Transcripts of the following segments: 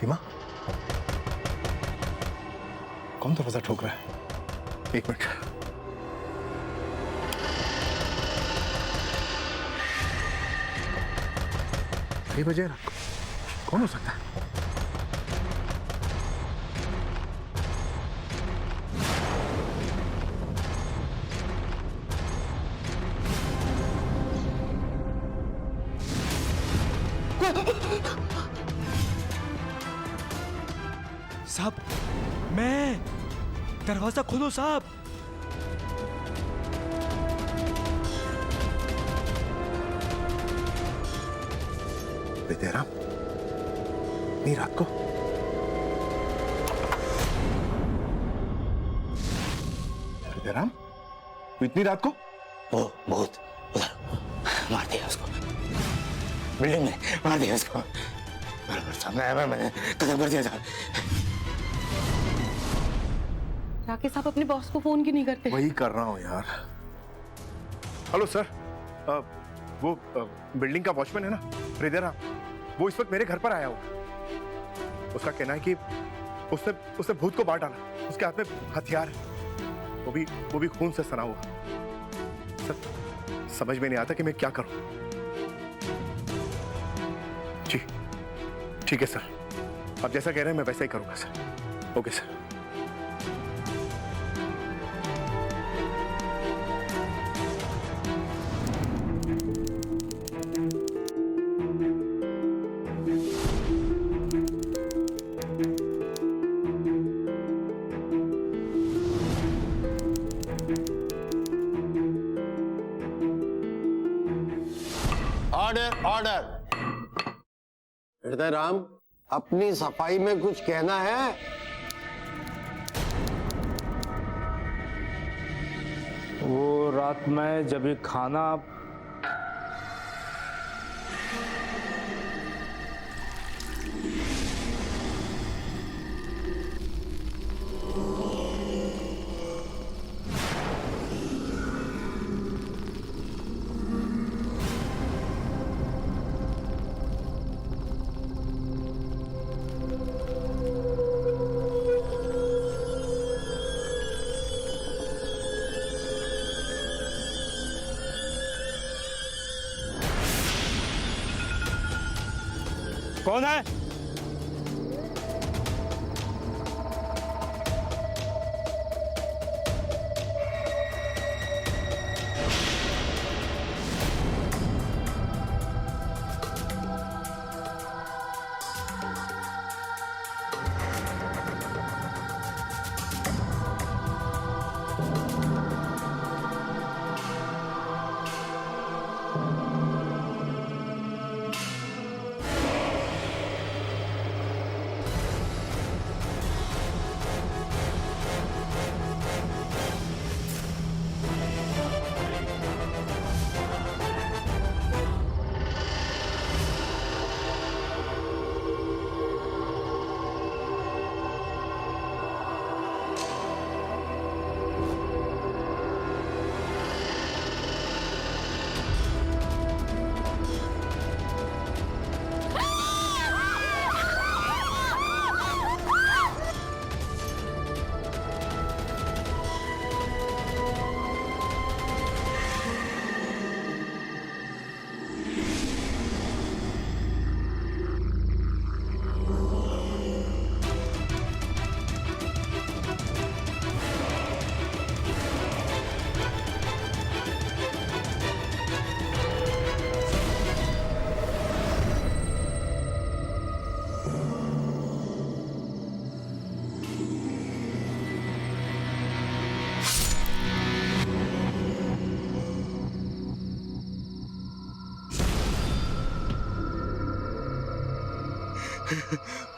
सीमा, कौन दरवाजा ठोक रहा है? एक मिनट। कई बजे रात को कौन हो सकता है? साहब, मैं, दरवाजा खोलो साहब। बेतेरा, नहीं रात को बेतेराम, इतनी रात को? वो बहुत उधर मार दिया उसको, बिल्डिंग में मार दिया उसको। बराबर सामने आया, मैंने कदम कर दिया था। राकेश साहब अपने बॉस को फोन क्यों नहीं करते? वही कर रहा हूँ यार। हेलो सर, वो बिल्डिंग का वॉचमैन है ना हृदयराम, वो इस वक्त मेरे घर पर आया हुआ। उसका कहना है कि उसने भूत को मार डाला। उसके हाथ में हथियार है, वो भी खून से सना हुआ। सर, समझ में नहीं आता कि मैं क्या करूं। जी ठीक है सर, आप जैसा कह रहे हैं मैं वैसा ही करूंगा sir. Okay sir. Order order. हृदय राम, अपनी सफाई में कुछ कहना है? वो रात में जब ये खाना कौन है?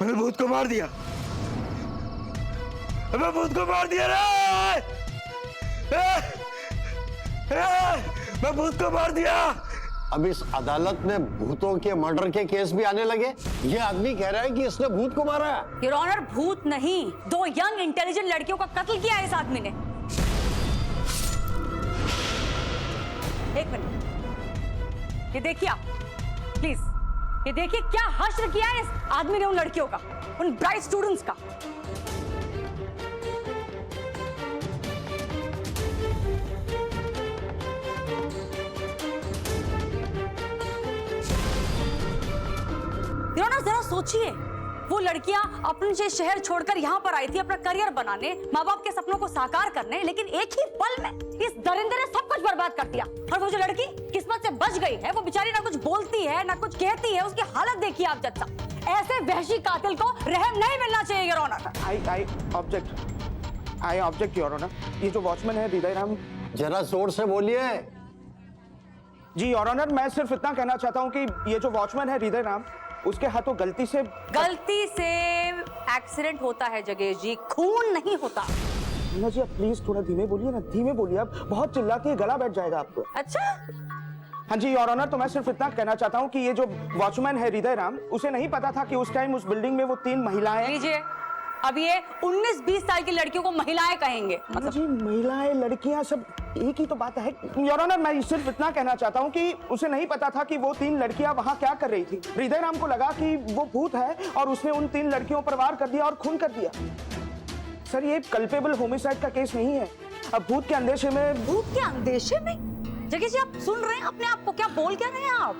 मैंने भूत को मार दिया, मैं भूत को मार दिया रे! मैं भूत को मार दिया। अब इस अदालत में भूतों के मर्डर के केस भी आने लगे। ये आदमी कह रहा है कि इसने भूत को मारा है। योर ऑनर, भूत नहीं, 2 यंग इंटेलिजेंट लड़कियों का कत्ल किया है इस आदमी ने। एक मिनट, ये देखिए आप प्लीज, ये देखिए क्या हश्र किया है इस आदमी ने उन लड़कियों का, उन ब्राइट स्टूडेंट्स का। जरा सोचिए, वो लड़कियां अपने से शहर छोड़कर यहाँ पर आई थी अपना करियर बनाने, माँ बाप के सपनों को साकार करने, लेकिन एक ही पल में इस दरिंदे ने सब कुछ बर्बाद कर दिया। और वो जो लड़की किस्मत से बच गई है, वो बेचारी ना कुछ बोलती है ना कुछ कहती है, उसकी हालत देखिए आप जज साहब। ऐसे वहशी कातिल को रहम नहीं मिलना चाहिए your honour. I object your honour. ये जो वॉचमैन है हृदय राम। जरा जोर से बोलिए। जी योर ऑनर, मैं सिर्फ इतना कहना चाहता हूँ कि ये जो वॉचमैन है हृदय राम, उसके हाथों गलती से एक्सीडेंट होता है जगेश जी, खून नहीं होता। मीना जी आप प्लीज थोड़ा धीमे बोलिए ना, धीमे बोलिए, आप बहुत चिल्लाती है, गला बैठ जाएगा आपको। अच्छा हाँ जी योर ऑनर, तो मैं सिर्फ इतना कहना चाहता हूँ कि ये जो वॉचमैन है हृदय राम, उसे नहीं पता था कि उस टाइम उस बिल्डिंग में वो 3 महिलाएं। लीजिए, अब ये 19-20 साल की लड़कियों को महिलाएं कहेंगे, मतलब जी महिलाएं लड़कियां सब एक ही तो बात है योर ऑनर। मैं सिर्फ इतना कहना चाहता हूँ कि उसे नहीं पता था कि वो 3 लड़कियां वहां क्या कर रही थी। हृदय राम को लगा कि वो भूत है और उसने उन 3 लड़कियों पर वार कर दिया और खून कर दिया। सर ये कल्पेबल होमिसाइड का केस नहीं है। अब भूत के अंदेशे में। भूत के अंदेशे में? जगह जी आप सुन रहे हैं अपने आप को, क्या बोल क्या रहे हैं आप?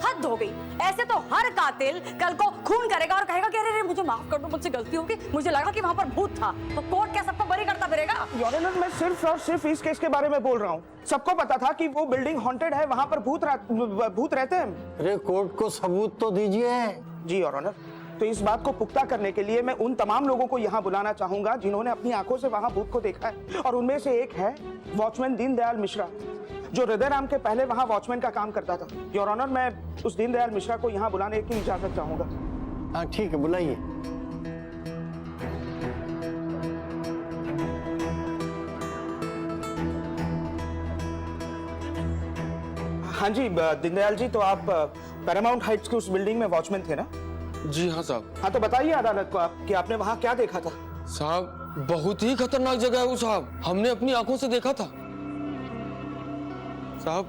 हद हो गई। ऐसे तो हर कातिल कल को खून करेगा और कहेगा कि अरे मुझे माफ कर दो, मुझसे गलती होगी, मुझे लगा कि वहां पर भूत था। तो कोर्ट क्या सबको बरी करता फिरेगा? योर ऑनर मैं सिर्फ और सिर्फ इस केस के बारे में बोल रहा हूँ। सबको पता था कि वो बिल्डिंग हॉन्टेड है, वहां पर भूत रहते हैं। अरे कोर्ट को सबूत तो दीजिए। जी योर ऑनर, तो इस बात को पुख्ता करने के लिए मैं उन तमाम लोगों को यहाँ बुलाना चाहूंगा जिन्होंने अपनी आंखों से वहां भूत को देखा है, और उनमें से एक है वॉचमैन दीनदयाल मिश्रा, जो हृदय राम के पहले वहां वॉचमैन का काम करता था। योर ऑनर मैं उस दीनदयाल मिश्रा को यहाँ बुलाने की इजाजत चाहूंगा। हाँ ठीक है, बुलाइए। हाँ जी दीनदयाल जी, तो आप पैरामाउंट हाइट्स की उस बिल्डिंग में वॉचमैन थे ना? जी हाँ साहब। हाँ तो बताइए अदालत को आप कि आपने वहां क्या देखा था। साहब बहुत ही खतरनाक जगह है वो साहब, हमने अपनी आंखों से देखा था साहब।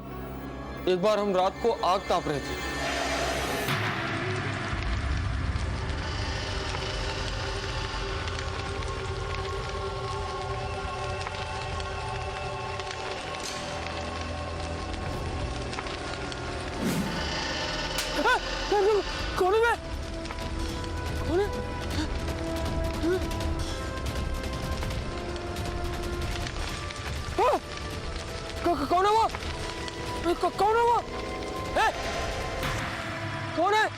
एक बार हम रात को आग ताप रहे थे, कौन है? कौन है? कौन है वो? कौन है वो? कौन है?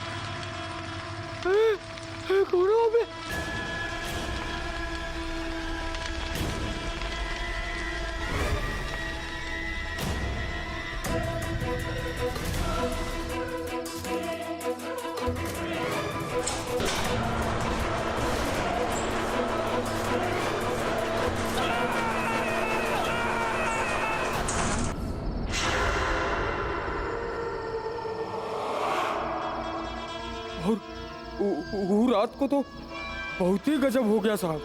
कौन है वो? वो रात को तो बहुत ही गजब हो गया साहब।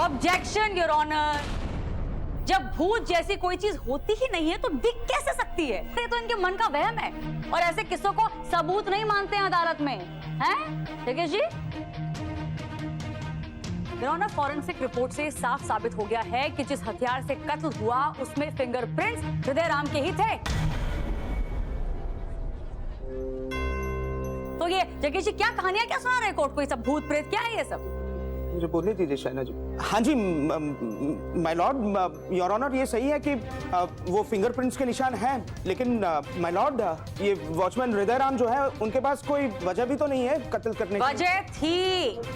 Objection your honour. जब भूत जैसी कोई चीज होती ही नहीं है तो दिख कैसे सकती है? ये तो इनके मन का वहम है, और ऐसे किस्सों को सबूत नहीं मानते हैं अदालत में, हैं? जगेश जी, योर ऑनर, फॉरेंसिक रिपोर्ट से साफ साबित हो गया है कि जिस हथियार से कत्ल हुआ उसमें फिंगरप्रिंट्स हृदय राम के ही थे। तो ये जगह जी क्या कहानियां क्या सुना रहे कोर्ट को, ये सब भूत प्रेत क्या है ये सब? मुझे बोलने दीजिए शहना जी। हाँ जी माय लॉर्ड, योर ऑनर, ये सही है कि वो फिंगरप्रिंट्स के निशान हैं, लेकिन माय लॉर्ड ये वॉचमैन हृदय राम जो है उनके पास कोई वजह भी तो नहीं है कत्ल करने की।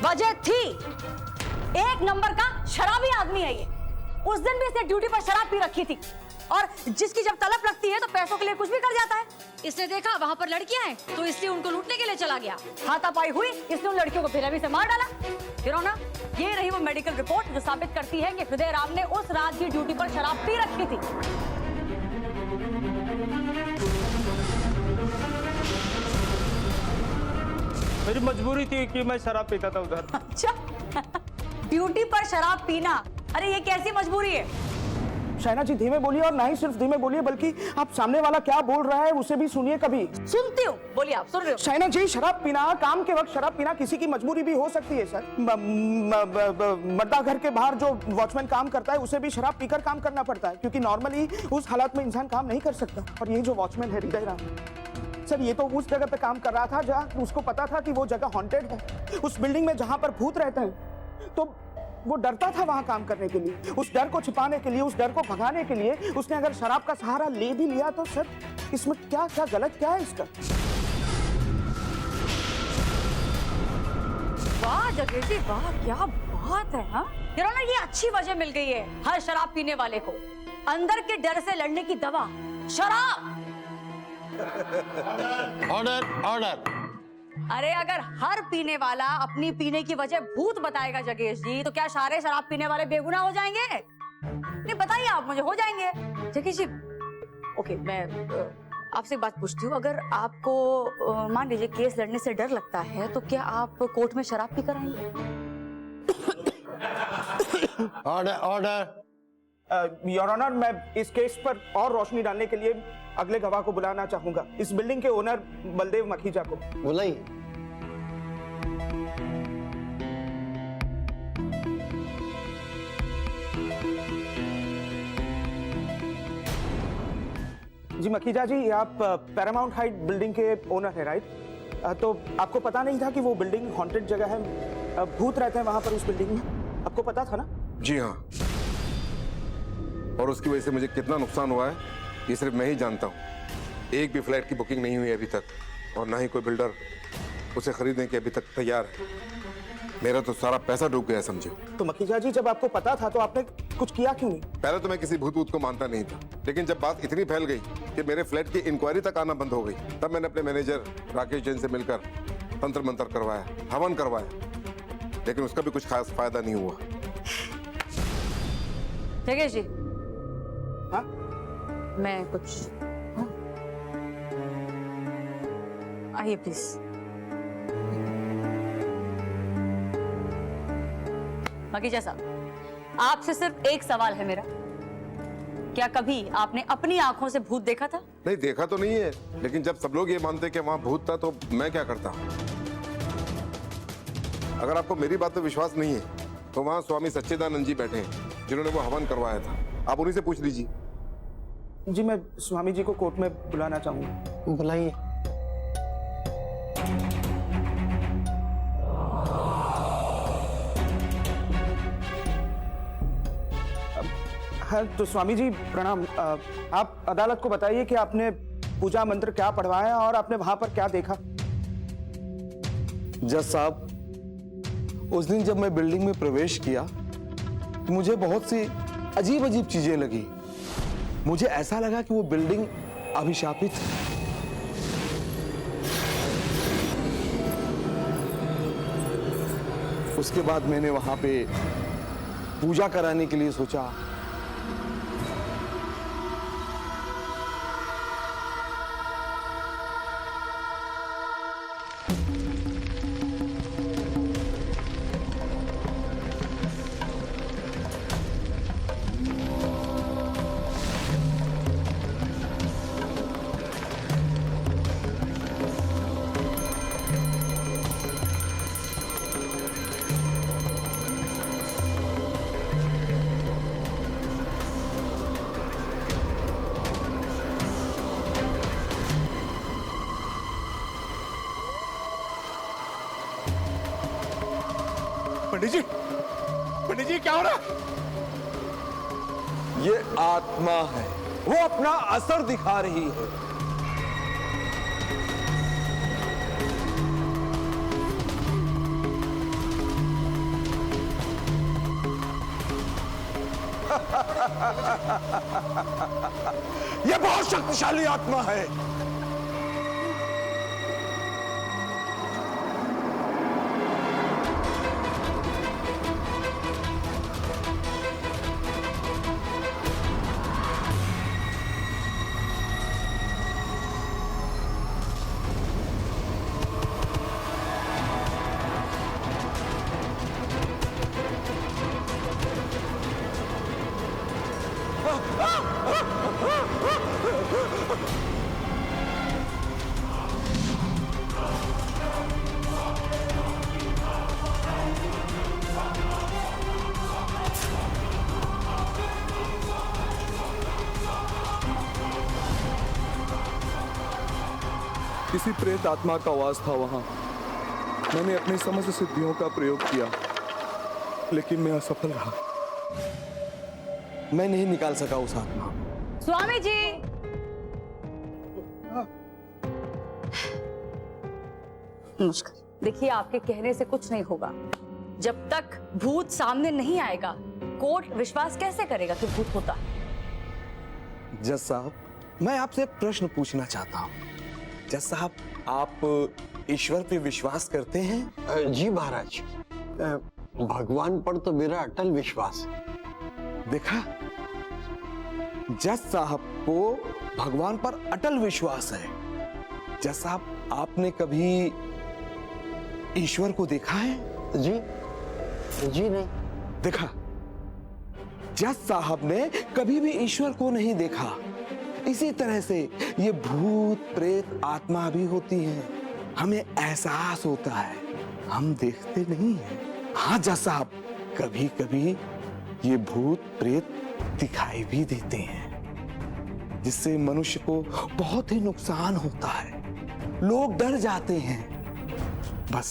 वजह थी। एक नंबर का शराबी आदमी है ये। उस दिन भी इसने ड्यूटी पर शराब पी रखी थी, और जिसकी जब तलब लगती है तो पैसों के लिए कुछ भी कर जाता है। इसने देखा वहां पर लड़कियां हैं तो इसलिए उनको लूटने के लिए चला गया। हाथापाई हुई, इसने उन लड़कियों को बेरहमी से मार डाला। ये रही वो मेडिकल रिपोर्ट जो साबित करती है कि हृदय राम ने उस रात की ड्यूटी पर शराब पी रखी थी। मेरी मजबूरी थी कि मैं शराब पीता था उधर। अच्छा ड्यूटी पर शराब पीना, अरे ये कैसी मजबूरी है? शहना जी धीमे बोलिए, और ना ही सिर्फ धीमे बोलिए बल्कि आप सामने वाला क्या बोल रहा है उसे भी सुनिए कभी। सुनती हूँ, बोलिए आप सुन रहे हो। शहना जी शराब पीना, काम के वक्त शराब पीना किसी की मजबूरी भी हो सकती है सर। मर्दा घर के बाहर जो वॉचमैन काम करता है उसे भी शराब पीकर काम करना पड़ता है, क्योंकि नॉर्मली उस हालत में इंसान काम नहीं कर सकता। और ये जो वॉचमैन है हृदय राम सर, ये तो उस जगह पे काम कर रहा था जहाँ उसको पता था कि वो जगह हॉन्टेड है, उस बिल्डिंग में जहाँ पर भूत रहते हैं। तो वो डरता था वहां काम करने के लिए। उस डर को छिपाने के लिए, उस डर को भगाने के लिए उसने अगर शराब का सहारा ले भी लिया तो सर इसमें क्या क्या गलत क्या है इसका? वाह जगह जी वाह, क्या बात है। हाँ ये अच्छी वजह मिल गई है हर शराब पीने वाले को, अंदर के डर से लड़ने की दवा शराब। Order order. अरे अगर हर पीने वाला अपनी पीने की वजह भूत बताएगा जगेश जी, तो क्या सारे शराब पीने वाले बेगुनाह हो जाएंगे? नहीं बताइए आप मुझे, हो जाएंगे जगेश जी? ओके, मैं आपसे एक बात पूछती हूँ, अगर आपको मान लीजिए केस लड़ने से डर लगता है तो क्या आप कोर्ट में शराब पीकर आएंगे? Order order. योर ऑनर, मैं इस केस पर और रोशनी डालने के लिए अगले गवाह को बुलाना चाहूंगा, इस बिल्डिंग के ओनर बलदेव मखीजा को। बुलाइए। जी मखीजा जी, आप पैरामाउंट हाइट बिल्डिंग के ओनर है राइट? तो आपको पता नहीं था कि वो बिल्डिंग हॉन्टेड जगह है, भूत रहते हैं वहां पर उस बिल्डिंग में, आपको पता था ना? जी हाँ, और उसकी वजह से मुझे कितना नुकसान हुआ है ये सिर्फ मैं ही जानता हूँ। एक भी फ्लैट की बुकिंग नहीं हुई अभी तक, और ना ही कोई बिल्डर उसे खरीदने के अभी तक तैयार है। मेरा तो सारा पैसा डूब गया समझो। तो मखीजा जी, जब आपको पता था तो आपने कुछ किया क्यों नहीं? पहले तो मैं किसी भूत भूत को मानता नहीं था, लेकिन जब बात इतनी फैल गई कि मेरे फ्लैट की इंक्वायरी तक आना बंद हो गई, तब मैंने अपने मैनेजर राकेश जैन से मिलकर तंत्र मंत्र करवाया, हवन करवाया, लेकिन उसका भी कुछ खास फायदा नहीं हुआ। जगेश जी, हाँ? मैं कुछ आइए प्लीज। मखीजा साहब, आपसे सिर्फ एक सवाल है मेरा, क्या कभी आपने अपनी आंखों से भूत देखा था? नहीं, देखा तो नहीं है, लेकिन जब सब लोग ये मानते कि वहां भूत था तो मैं क्या करता। अगर आपको मेरी बात पे विश्वास नहीं है तो वहां स्वामी सच्चिदानंद जी बैठे हैं जिन्होंने वो हवन करवाया था, आप उन्हीं से पूछ लीजिए। जी मैं स्वामी जी को कोर्ट में बुलाना चाहूंगा। बुलाइए। हाँ तो स्वामी जी प्रणाम। आप अदालत को बताइए कि आपने पूजा मंत्र क्या पढ़वाया और आपने वहां पर क्या देखा? जज साहब, उस दिन जब मैं बिल्डिंग में प्रवेश किया तो मुझे बहुत सी अजीब अजीब चीजें लगी। मुझे ऐसा लगा कि वो बिल्डिंग अभिशापित है। उसके बाद मैंने वहां पे पूजा कराने के लिए सोचा। पंडित जी क्या हो रहा? ये आत्मा है, वो अपना असर दिखा रही है। ये बहुत शक्तिशाली आत्मा है। किसी प्रेत आत्मा का वास था वहां। मैंने अपनी समस्त सिद्धियों का प्रयोग किया, लेकिन मैं असफल रहा। मैं नहीं निकाल सका उस आत्मा को। स्वामी जी, नमस्कार। देखिए, आपके कहने से कुछ नहीं होगा। जब तक भूत सामने नहीं आएगा, कोर्ट विश्वास कैसे करेगा कि भूत होता है? जज साहब, मैं आपसे एक प्रश्न पूछना चाहता हूँ। जज साहब, आप ईश्वर पे विश्वास करते हैं? जी महाराज, भगवान पर तो मेरा अटल विश्वास है। देखा, जज साहब को भगवान पर अटल विश्वास है। जज साहब, आपने कभी ईश्वर को देखा है? जी नहीं। देखा, जज साहब ने कभी भी ईश्वर को नहीं देखा। इसी तरह से ये भूत प्रेत आत्मा भी होती हैं। हमें एहसास होता है, हम देखते नहीं हैं। हाँ जज साहब, कभी कभी ये भूत प्रेत दिखाई भी देते हैं, जिससे मनुष्य को बहुत ही नुकसान होता है। लोग डर जाते हैं। बस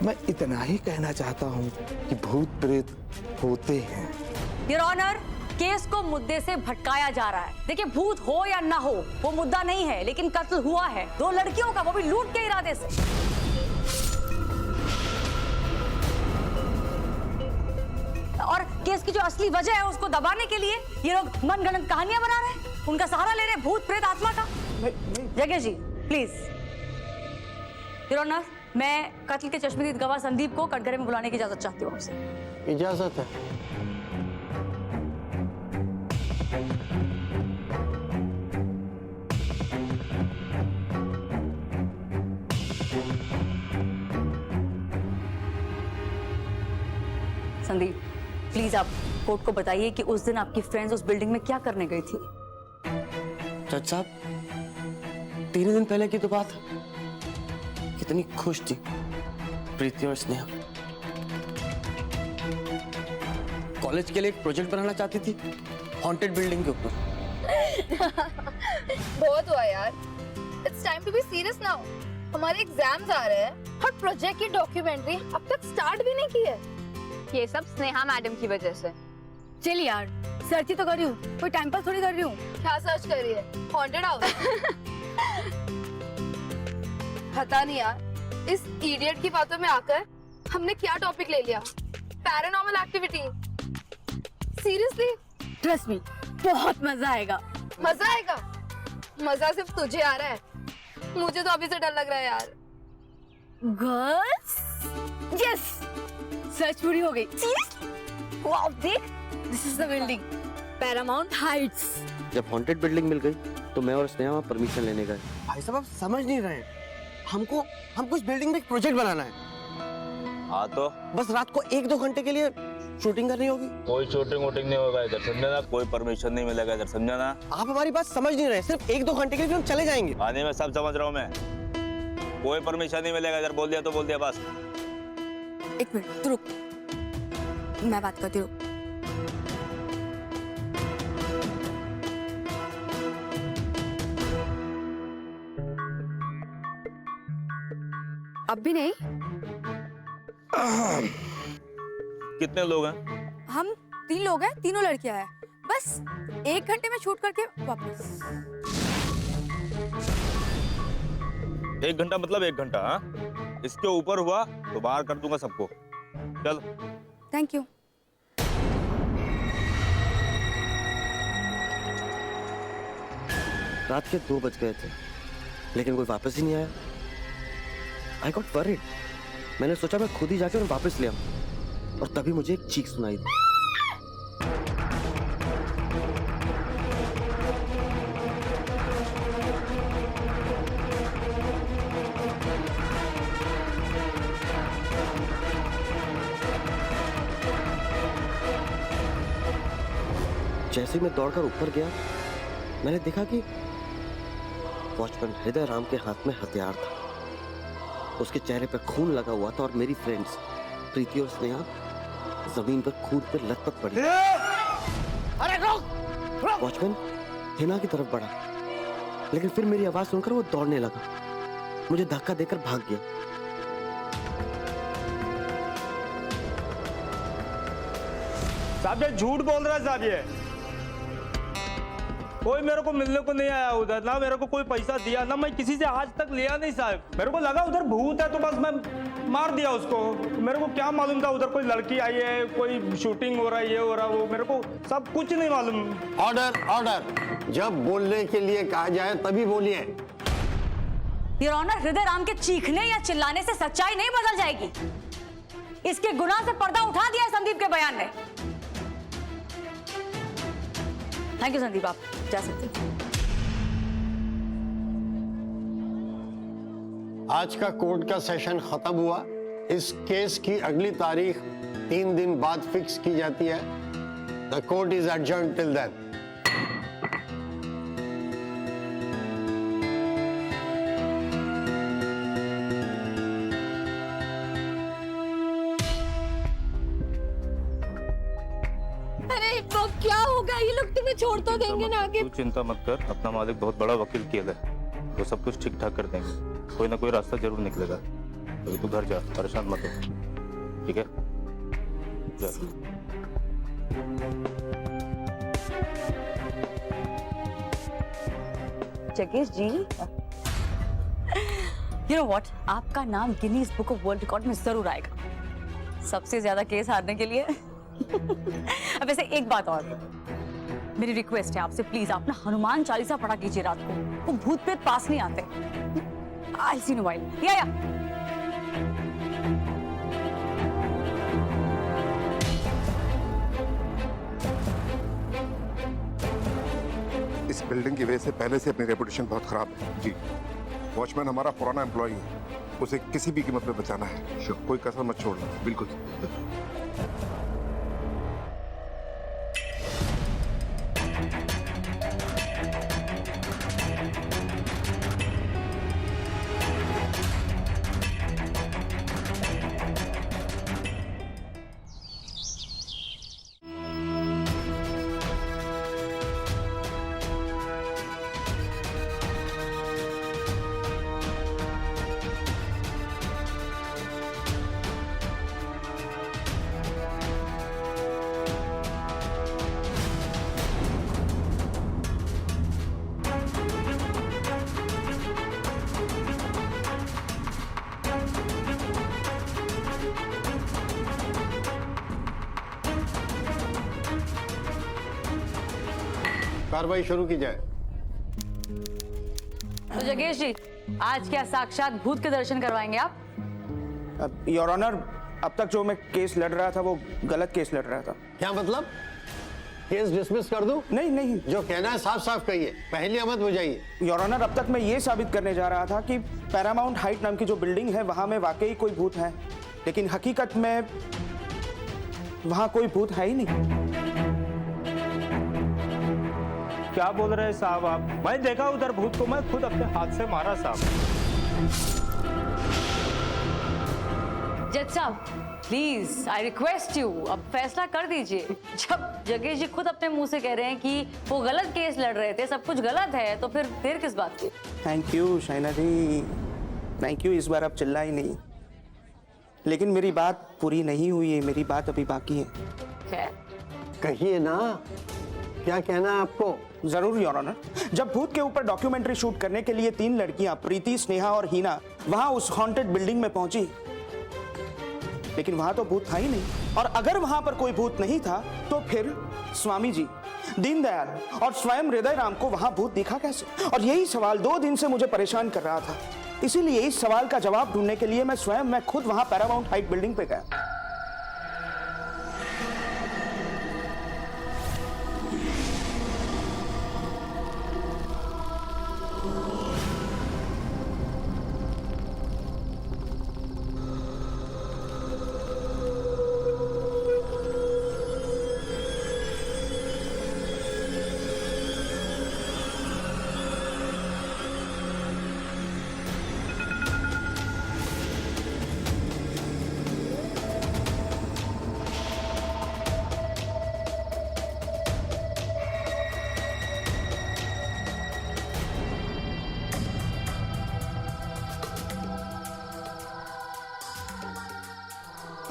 मैं इतना ही कहना चाहता हूँ कि भूत प्रेत होते हैं। योर ऑनर, केस को मुद्दे से भटकाया जा रहा है। देखिए, भूत हो या ना हो, वो मुद्दा नहीं है, लेकिन कत्ल हुआ है 2 लड़कियों का, वो भी लूट के इरादे से। और केस की जो असली वजह है उसको दबाने के लिए ये लोग मनगढ़ंत कहानियां बना रहे हैं, उनका सहारा ले रहे हैं भूत प्रेत आत्मा का। जगह जी, प्लीज। योर ऑनर, मैं कत्ल के चश्मदीद गवाह संदीप को कटघरे में बुलाने की इजाजत चाहती हूँ आपसे। इजाजत है। संदीप, प्लीज आप कोर्ट को बताइए कि उस दिन आपकी फ्रेंड्स उस बिल्डिंग में क्या करने गई थी। जज साहब, 3 दिन पहले की तो बात है। कितनी खुश थी प्रीति और स्नेहा। कॉलेज के लिए एक प्रोजेक्ट बनाना चाहती थी हॉन्टेड बिल्डिंग के ऊपर। बहुत हुआ यार। It's time to be serious now. हमारे एग्जाम्स आ रहे हैं और प्रोजेक्ट की डॉक्यूमेंट्री अब तक स्टार्ट भी नहीं की है। ये सब स्नेहा मैडम की वजह से। चल यार, सर्च ही तो कर रही हूँ, कोई टाइम पास थोड़ी कर रही हूँ। क्या सर्च कर रही है? Haunted house? पता नहीं यार, इस इडियट की बातों में आकर हमने क्या टॉपिक ले लिया। Paranormal activity. Seriously? Trust me, बहुत मजा आएगा। मजा आएगा? मजा सिर्फ तुझे आ रहा है, मुझे तो अभी से डर लग रहा है यार। गर्ल्स, यस, सर्च पूरी हो गई। सीरियसली? वाओ, देख, this is the building, Paramount Heights. जब हॉन्टेड बिल्डिंग मिल गई तो मैं और स्नेहा परमिशन लेने गए। भाई साहब, आप समझ नहीं रहे। हमको इस बिल्डिंग में एक प्रोजेक्ट बनाना है। हाँ तो बस रात को 1-2 घंटे के लिए शूटिंग करनी होगी। कोई शूटिंग वूटिंग नहीं होगा इधर, समझा? कोई परमिशन नहीं मिलेगा इधर, समझा ना? आप हमारी बात समझ नहीं रहे। सिर्फ 1-2 घंटे के लिए हम चले जाएंगे। हाँ नहीं, मैं सब समझ रहा हूँ। मैं कोई परमिशन नहीं मिलेगा इधर। बोल दिया तो बोल दिया बस। एक मिनट तू रुक, मैं बात करती हूँ। अब भी नहीं? कितने लोग हैं? हम 3 लोग हैं, तीनों लड़कियां हैं। बस 1 घंटे में शूट करके वापस। 1 घंटा मतलब 1 घंटा? हाँ, इसके ऊपर हुआ तो बाहर कर दूंगा सबको। चल। Thank you. रात के 2 बज गए थे, लेकिन कोई वापस ही नहीं आया। I got worried. मैंने सोचा मैं खुद ही जाकर उन्हें वापस ले आऊं, और तभी मुझे एक चीख सुनाई दी। जैसे ही मैं दौड़कर ऊपर गया, मैंने देखा कि वॉचमैन हृदय राम के हाथ में हथियार था। उसके चेहरे पर खून लगा हुआ था और मेरी फ्रेंड्स प्रीति और स्नेहा जमीन पर खून पे लथपथ पड़ी। अरे रुक! वॉचमैन हिना की तरफ बढ़ा, लेकिन फिर मेरी आवाज सुनकर वो दौड़ने लगा, मुझे धक्का देकर भाग गया। साहब ये झूठ बोल रहा है साहब। ये कोई मेरे को मिलने को नहीं आया उधर, ना मेरे को कोई पैसा दिया, ना मैं किसी से आज तक लिया नहीं साहब। मेरे को लगा उधर भूत है तो बस मैं मार दिया उसको। मेरे को क्या मालूम था उधर कोई लड़की आई है, कोई शूटिंग हो रहा है, ये हो रहा है, वो मेरे को सब कुछ नहीं मालूम। Order order! जब बोलने के लिए कहा जाए तभी बोलिए। योर ऑनर, हृदय राम के चीखने या चिल्लाने से सच्चाई नहीं बदल जाएगी। इसके गुनाह से पर्दा उठा दिया है संदीप के बयान ने। थैंक यू संदीप, आप जा सकते हैं। आज का कोर्ट का सेशन खत्म हुआ। इस केस की अगली तारीख 3 दिन बाद फिक्स की जाती है। The court is adjourned till then. अरे तो क्या होगा, ये लोग तुम्हें छोड़ तो देंगे ना आगे? तू चिंता मत कर, अपना मालिक बहुत बड़ा वकील किया है, वो सब कुछ ठीक ठाक कर देंगे। कोई ना कोई रास्ता जरूर निकलेगा। अभी तू घर जा, परेशान मत हो, ठीक है? जा। जगेश जी, यू नो व्हाट, आपका नाम Guinness book of world record में जरूर आएगा, सबसे ज्यादा केस हारने के लिए। अब वैसे एक बात और, मेरी रिक्वेस्ट है आपसे, प्लीज आप ना हनुमान चालीसा पढ़ा कीजिए रात को, वो भूत प्रेत पास नहीं आते। I'll see you in a while. Yeah. इस बिल्डिंग की वजह से पहले से अपनी रेपुटेशन बहुत खराब है। जी, वॉचमैन हमारा पुराना एम्प्लॉय है, उसे किसी भी कीमत पे बचाना है। कोई कसर मत छोड़ना। बिल्कुल। कार्रवाई शुरू की जाए। तो जगेश जी, आज क्या साक्षात भूत के दर्शन करवाएंगे आप? योर ऑनर, अब तक जो मैं केस लड़ रहा था वो गलत केस लड़ रहा था। क्या मतलब? केस डिसमिस कर दूं? नहीं नहीं, जो कहना है साफ साफ कहिए, पहले मत बुझाइए। योर ऑनर, अब तक मैं ये साबित करने जा रहा था कि पैरामाउंट हाइट नाम की जो बिल्डिंग है वहां में वाकई कोई भूत है, लेकिन हकीकत में वहां कोई भूत है ही नहीं। क्या बोल रहे हैं साहब आप? मैं देखा उधर भूत को, मैं खुद अपने हाथ से मारा साहब। जज साहब, प्लीज आई रिक्वेस्ट यू, अब फैसला कर दीजिए। जब जगेश जी खुद अपने मुंह से कह रहे हैं कि वो गलत केस लड़ रहे थे, सब कुछ गलत है, तो फिर देर किस बात की? Thank you Shaina ji, thank you. इस बार आप चिल्ला ही नहीं, लेकिन मेरी बात पूरी नहीं हुई है, मेरी बात अभी बाकी है। कहिए ना, क्या कहना है आपको? जरूर योर ऑनर। जब भूत के ऊपर डॉक्यूमेंट्री शूट करने के लिए 3 लड़कियां प्रीति, स्नेहा और हीना वहां उस हॉन्टेड बिल्डिंग में पहुंची, लेकिन वहां तो भूत था ही नहीं। और अगर वहां पर कोई भूत नहीं था तो फिर स्वामी जी, दीनदयाल और स्वयं हृदय राम को वहां भूत दिखा कैसे? और यही सवाल 2 दिन से मुझे परेशान कर रहा था। इसीलिए इस सवाल का जवाब ढूंढने के लिए मैं खुद वहां पैरामाउंट हाइट बिल्डिंग पे गया।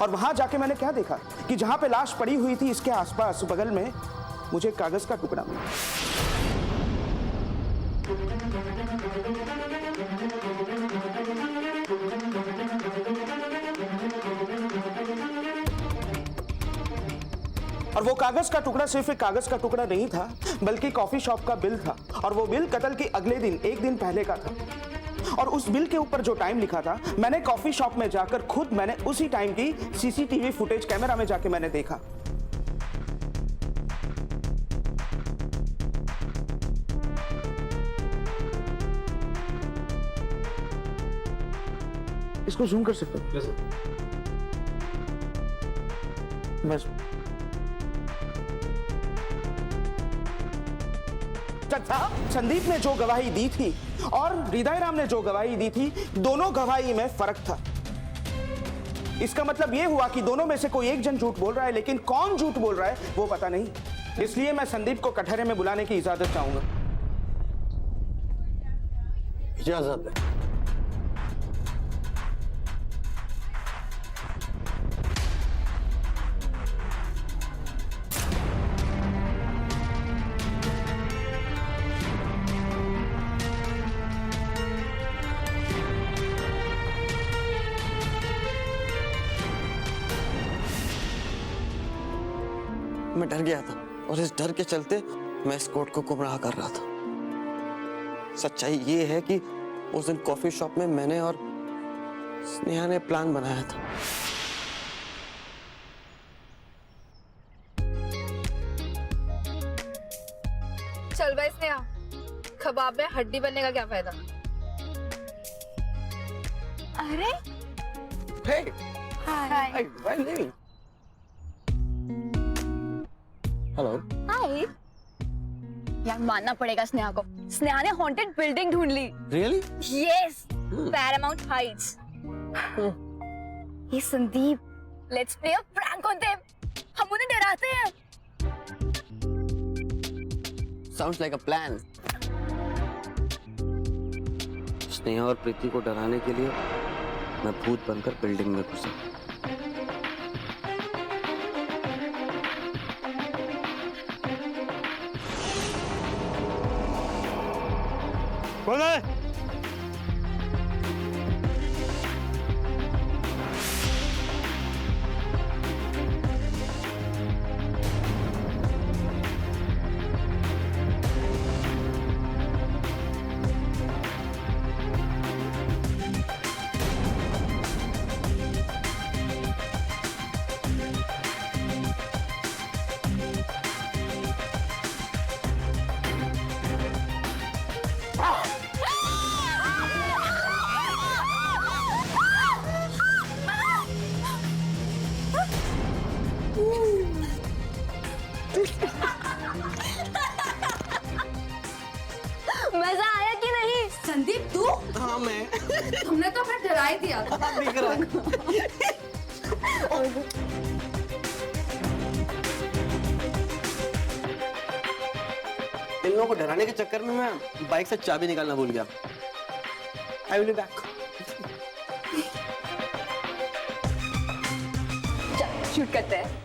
और वहां जाके मैंने क्या देखा कि जहां पे लाश पड़ी हुई थी, इसके आसपास बगल में मुझे कागज का टुकड़ा मिला। और वो कागज का टुकड़ा सिर्फ एक कागज का टुकड़ा नहीं था, बल्कि कॉफी शॉप का बिल था। और वो बिल कत्ल के अगले दिन, 1 दिन पहले का था। और उस बिल के ऊपर जो टाइम लिखा था, मैंने कॉफी शॉप में जाकर खुद मैंने उसी टाइम की सीसीटीवी फुटेज कैमरा में जाके मैंने देखा। इसको जूम कर सकते हो? बस संदीप ने जो गवाही दी थी और हृदय राम ने जो गवाही दी थी, दोनों गवाही में फर्क था। इसका मतलब यह हुआ कि दोनों में से कोई एक जन झूठ बोल रहा है, लेकिन कौन झूठ बोल रहा है वो पता नहीं। इसलिए मैं संदीप को कटहरे में बुलाने की इजाजत चाहूंगा। इजाजत है। मैं डर गया था और इस डर के चलते मैं इस कोर्ट को गुमराह कर रहा था। सच्चाई ये है कि उस दिन कॉफी शॉप में मैंने और स्नेहा ने प्लान बनाया था। चल भाई स्नेहा, कबाब में हड्डी बनने का क्या फायदा? अरे हाय। हेलो। हाय। यार मानना पड़ेगा स्नेहा को, स्नेहा ने हॉन्टेड बिल्डिंग ढूंढ ली। रियली? Yes, Paramount Heights. ये Sandeep, let's play a prank on them. हम उन्हें डराते हैं। Sounds like a plan. Sneha और प्रीति को डराने के लिए मैं भूत बनकर बिल्डिंग में घुसा। कौन है? मजा आया कि नहीं? संदीप तू? हाँ मैं। तुमने तो फिर डरा ही दिया था। दिख रहा है। इन लोगों को डराने के चक्कर में मैं बाइक से चाबी निकालना भूल गया। I will be back. Shoot करते हैं।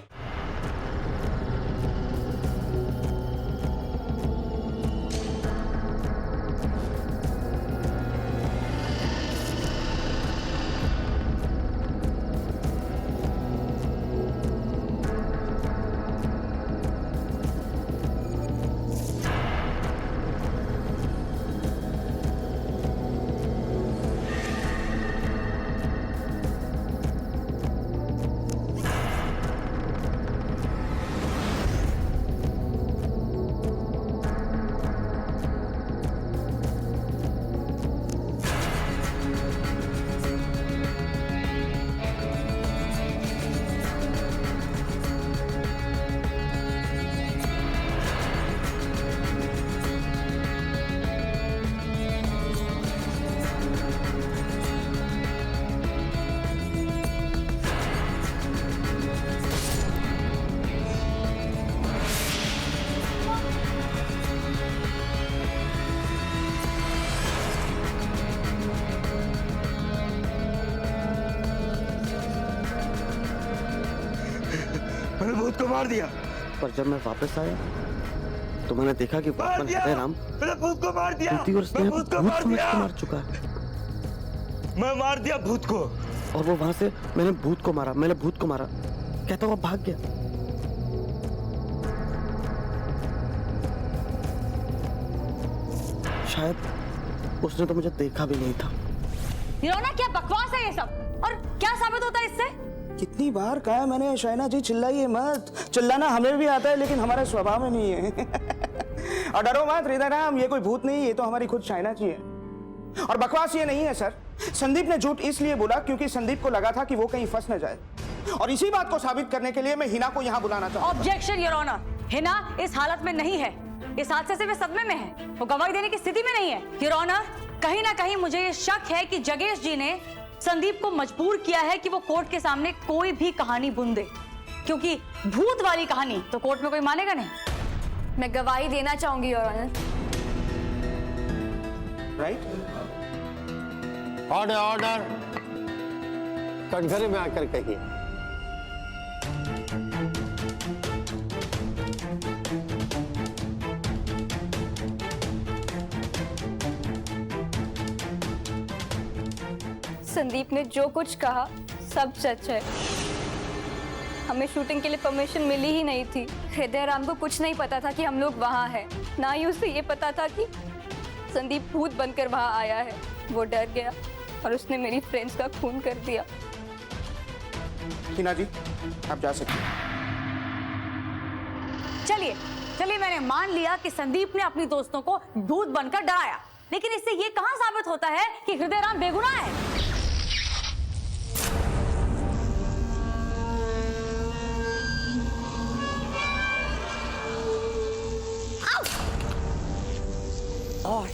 मैंने भूत को मार दिया। पर जब मैं वापस आया तो मैंने देखा कि वॉचमैन हृदय राम मैंने भूत को मार दिया। प्रीति और स्नेहा भूत को भूत मार समझ दिया। के मार चुका है। मैं मार दिया भूत को। और वो वहां से मैंने भूत को मारा, मैंने भूत को मारा कहता हुआ भाग गया। शायद उसने तो मुझे देखा भी नहीं था। यूरोना क्या बकवास है ये सब, और क्या साबित होता है इससे? कितनी बार कहा मैंने शैना जी चिल्लाइए मत। चिल्लाना हमें भी आता है लेकिन हमारे स्वभाव में नहीं है। और डरो मत हृदय राम, ये कोई भूत नहीं, ये तो हमारी खुद शैना जी है। और बकवास ये नहीं है सर, संदीप ने झूठ इसलिए बोला क्योंकि संदीप को लगा था कि वो कहीं फंस न जाए, और इसी बात को साबित करने के लिए मैं हिना को यहाँ बुलाना चाहता हूँ। ऑब्जेक्शन योर ऑनर, हिना इस हालत में नहीं है, इस हादसे से वे सदमे में है, वो गवाही देने की स्थिति में नहीं है। योर ऑनर, कहीं ना कहीं मुझे ये शक है कि जगेश जी ने संदीप को मजबूर किया है कि वो कोर्ट के सामने कोई भी कहानी बुन दे, क्योंकि भूत वाली कहानी तो कोर्ट में कोई मानेगा नहीं। मैं गवाही देना चाहूंगी your honour. Right? Order order, कटघरे में आकर कहिए। संदीप ने जो कुछ कहा सब सच है। हमें शूटिंग के लिए परमिशन मिली ही नहीं थी। हृदय राम को कुछ नहीं पता था कि हम लोग वहाँ हैं, ना ही उसे ये पता था कि संदीप भूत बनकर वहाँ आया है। वो डर गया और उसने मेरी फ्रेंड्स का खून कर दिया। हिना जी आप जा सकते हैं। चलिए चलिए, मैंने मान लिया कि संदीप ने अपनी दोस्तों को भूत बनकर डराया, लेकिन इससे ये कहां साबित होता है कि हृदय राम बेगुनाह है? और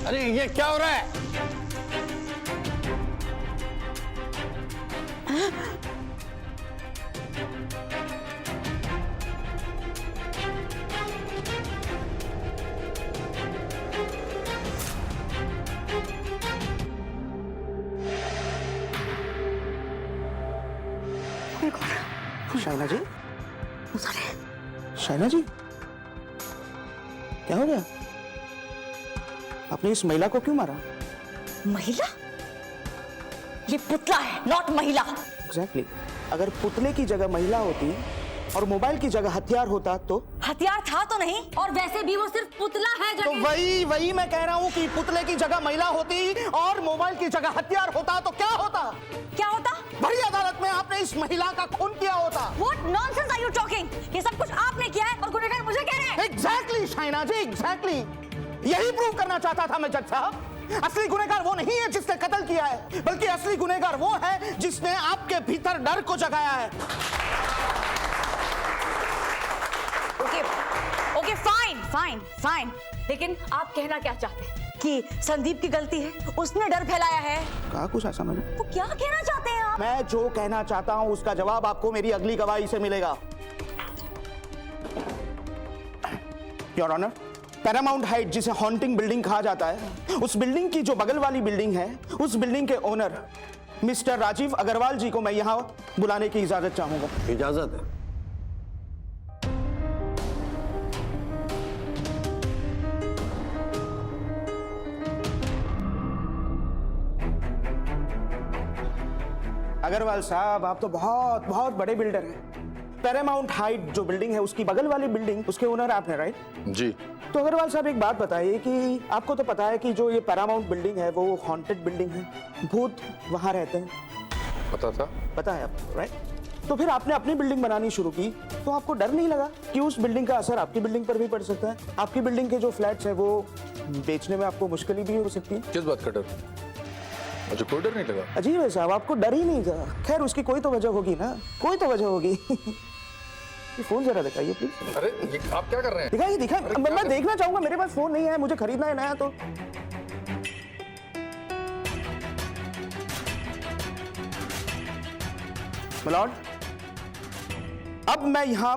अरे ये क्या हो रहा है? शैना जी, शैना जी क्या हो गया? आपने इस महिला को क्यों मारा? महिला? ये पुतला है, नॉट महिला। एग्जैक्टली। अगर पुतले की जगह महिला होती और मोबाइल की जगह हथियार होता तो? हथियार था तो नहीं, और वैसे भी वो सिर्फ पुतला है। तो वही मैं कह रहा हूँ कि पुतले की जगह महिला होती और मोबाइल की जगह हथियार होता तो क्या होता? क्या होता? बड़ी अदालत में आपने इस महिला का खून किया होता। What nonsense are you talking? ये सब कुछ आपने किया है और गुनहगार मुझे कह रहे हैं। एग्जैक्टली शाइना जी, एग्जैक्टली। यही प्रूव करना चाहता था मैं जज साहब असली गुनहगार वो नहीं है जिसने कत्ल किया है, बल्कि असली गुनहगार वो है जिसने आपके भीतर डर को जगाया है। Okay okay fine fine fine, लेकिन आप कहना क्या चाहते हैं कि संदीप की गलती है, उसने डर फैलाया है? कहा कुछ ऐसा मैंने? तो क्या कहना चाहते हैं आप? मैं जो कहना चाहता हूं उसका जवाब आपको मेरी अगली गवाही से मिलेगा। योर ऑनर, पैरामाउंट हाइट जिसे हॉन्टिंग बिल्डिंग कहा जाता है, उस बिल्डिंग की जो बगल वाली बिल्डिंग है, उस बिल्डिंग के ओनर मिस्टर राजीव अग्रवाल जी को मैं यहां बुलाने की इजाजत चाहूंगा। इजाजत है। अग्रवाल साहब, आप तो बहुत बहुत बड़े बिल्डर हैं। पैरामाउंट हाइट जो बिल्डिंग है उसकी बगल वाली बिल्डिंग, उसके ओनर आप हैं, राइट? जी। तो अग्रवाल साहब एक बात बताइए कि आपको तो पता है कि जो ये पैरामाउंट बिल्डिंग है वो हॉन्टेड बिल्डिंग है, भूत वहां रहते हैं। पता था? पता है आपको, राइट? तो फिर आपने अपनी बिल्डिंग बनानी शुरू की, तो आपको डर नहीं लगा कि उस बिल्डिंग का असर आपकी बिल्डिंग पर भी पड़ सकता है? आपकी बिल्डिंग के जो फ्लैट्स हैं वो बेचने में आपको मुश्किल भी हो सकती है। किस बात का डर? मुझे कोई डर नहीं लगा। अजीब है साहब, आपको डर ही नहीं था। खैर उसकी कोई तो वजह होगी ना, कोई तो वजह होगी। ये फोन जरा दिखाइए प्लीज। अरे आप क्या कर रहे हैं? दिखाइए दिखाइए, मैं देखना चाहूंगा। मेरे पास फोन नहीं है, मुझे खरीदना है नया। तो मिलॉर्ड, अब मैं यहां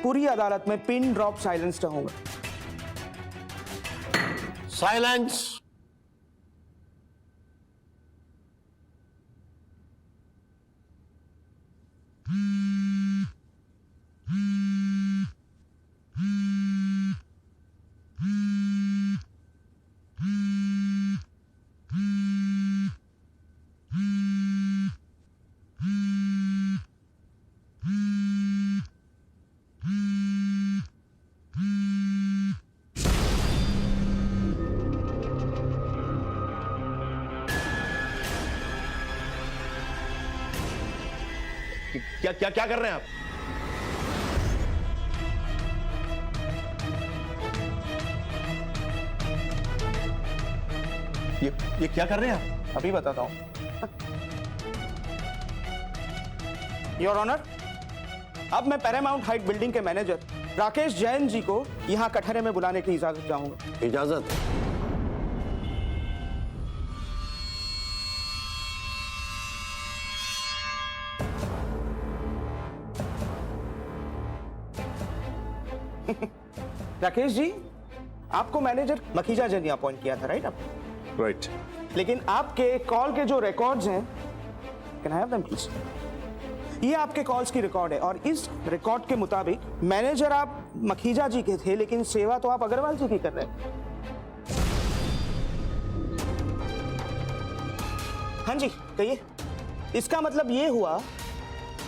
पूरी अदालत में पिन ड्रॉप साइलेंस चाहूंगा। साइलेंस। क्या क्या क्या कर रहे हैं आप? ये क्या कर रहे हैं आप? अभी बताता हूं। योर ऑनर, अब मैं पैरामाउंट हाइट बिल्डिंग के मैनेजर राकेश जैन जी को यहां कटहरे में बुलाने की इजाजत चाहूंगा। इजाजत। राकेश जी, आपको मैनेजर मखीजा जैन अपॉइंट किया था, राइट? आप राइट। लेकिन आपके कॉल के जो रिकॉर्ड्स हैं, can I have them please? ये आपके कॉल्स की रिकॉर्ड है और इस रिकॉर्ड के मुताबिक मैनेजर आप मखीजा जी के थे, लेकिन सेवा तो आप अग्रवाल जी की कर रहे हैं। हाँ जी, कहिए। इसका मतलब ये हुआ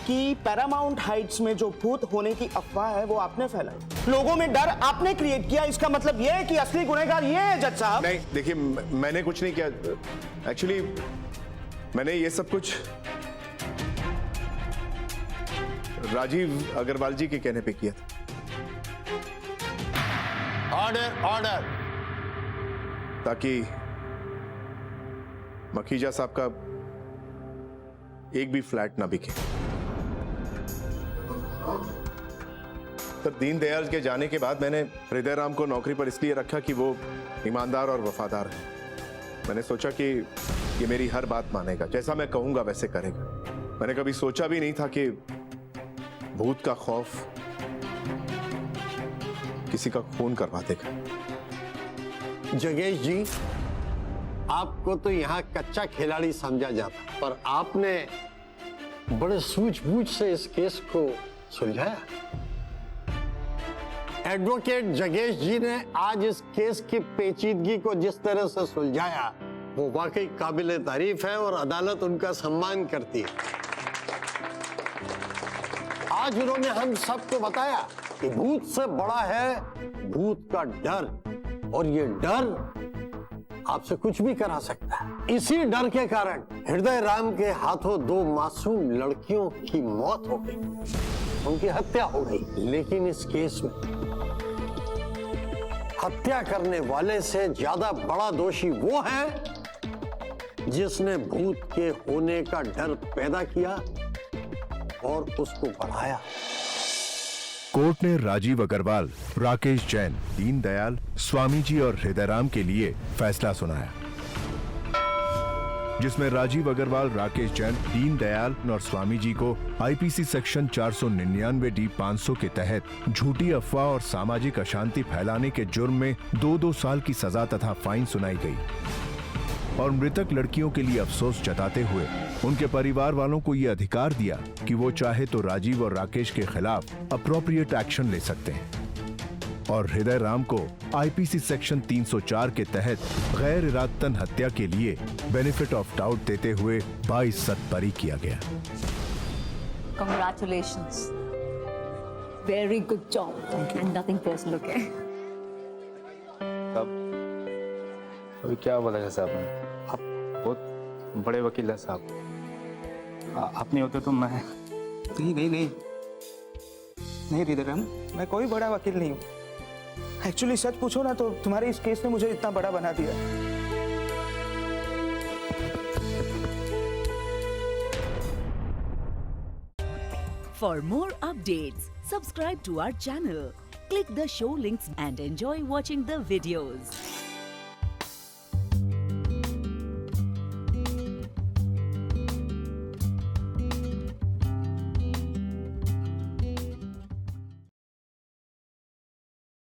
कि पैरामाउंट हाइट्स में जो भूत होने की अफवाह है वो आपने फैलाई, लोगों में डर आपने क्रिएट किया। इसका मतलब ये है कि असली गुनहगार ये है जज साहब। नहीं, देखिए मैंने कुछ नहीं किया। एक्चुअली मैंने ये सब कुछ राजीव अग्रवाल जी के कहने पे किया था। Order order. ताकि मखीजा साहब का एक भी फ्लैट ना बिके। सर, दीनदयाल के जाने के बाद मैंने हृदय राम को नौकरी पर इसलिए रखा कि वो ईमानदार और वफादार है। मैंने सोचा कि ये मेरी हर बात मानेगा, जैसा मैं कहूंगा वैसे करेगा। मैंने कभी सोचा भी नहीं था कि भूत का खौफ किसी का खून करवा देगा। जगेश जी, आपको तो यहाँ कच्चा खिलाड़ी समझा जाता, पर आपने बड़े सूझबूझ से इस केस को सुलझाया। एडवोकेट जगेश जी ने आज इस केस की पेचीदगी को जिस तरह से सुलझाया वो वाकई काबिले तारीफ है और अदालत उनका सम्मान करती है। आज उन्होंने हम सबको बताया कि भूत से बड़ा है भूत का डर, और ये डर आपसे कुछ भी करा सकता है। इसी डर के कारण हृदय राम के हाथों 2 मासूम लड़कियों की मौत हो गई, उनकी हत्या हो गई। लेकिन इस केस में हत्या करने वाले से ज्यादा बड़ा दोषी वो है जिसने भूत के होने का डर पैदा किया और उसको बढ़ाया। कोर्ट ने राजीव अग्रवाल, राकेश जैन, दीनदयाल, स्वामी जी और हृदयराम के लिए फैसला सुनाया, जिसमें राजीव अग्रवाल, राकेश जैन, दीनदयाल और स्वामी जी को आईपीसी सेक्शन 499 D-500 के तहत झूठी अफवाह और सामाजिक अशांति फैलाने के जुर्म में 2-2 साल की सजा तथा फाइन सुनाई गई और मृतक लड़कियों के लिए अफसोस जताते हुए उनके परिवार वालों को ये अधिकार दिया कि वो चाहे तो राजीव और राकेश के खिलाफ अप्रोप्रिएट एक्शन ले सकते हैं और हृदय राम को आईपीसी सेक्शन 304 के तहत गैर इरादतन हत्या के लिए बेनिफिट ऑफ डाउट देते हुए 22 बरी किया गया। Congratulations. Very good job. And nothing personal, okay? अभी क्या बोला है साहब ने? आप बहुत बड़े वकील हैं साहब। आप नहीं होते तो मैं नहीं हृदयराम, मैं कोई बड़ा वकील नहीं हूँ। एक्चुअली सच पूछो ना तो तुम्हारे इस केस ने मुझे इतना बड़ा बना दिया। For more updates, subscribe to our channel, click the show links and enjoy watching the videos.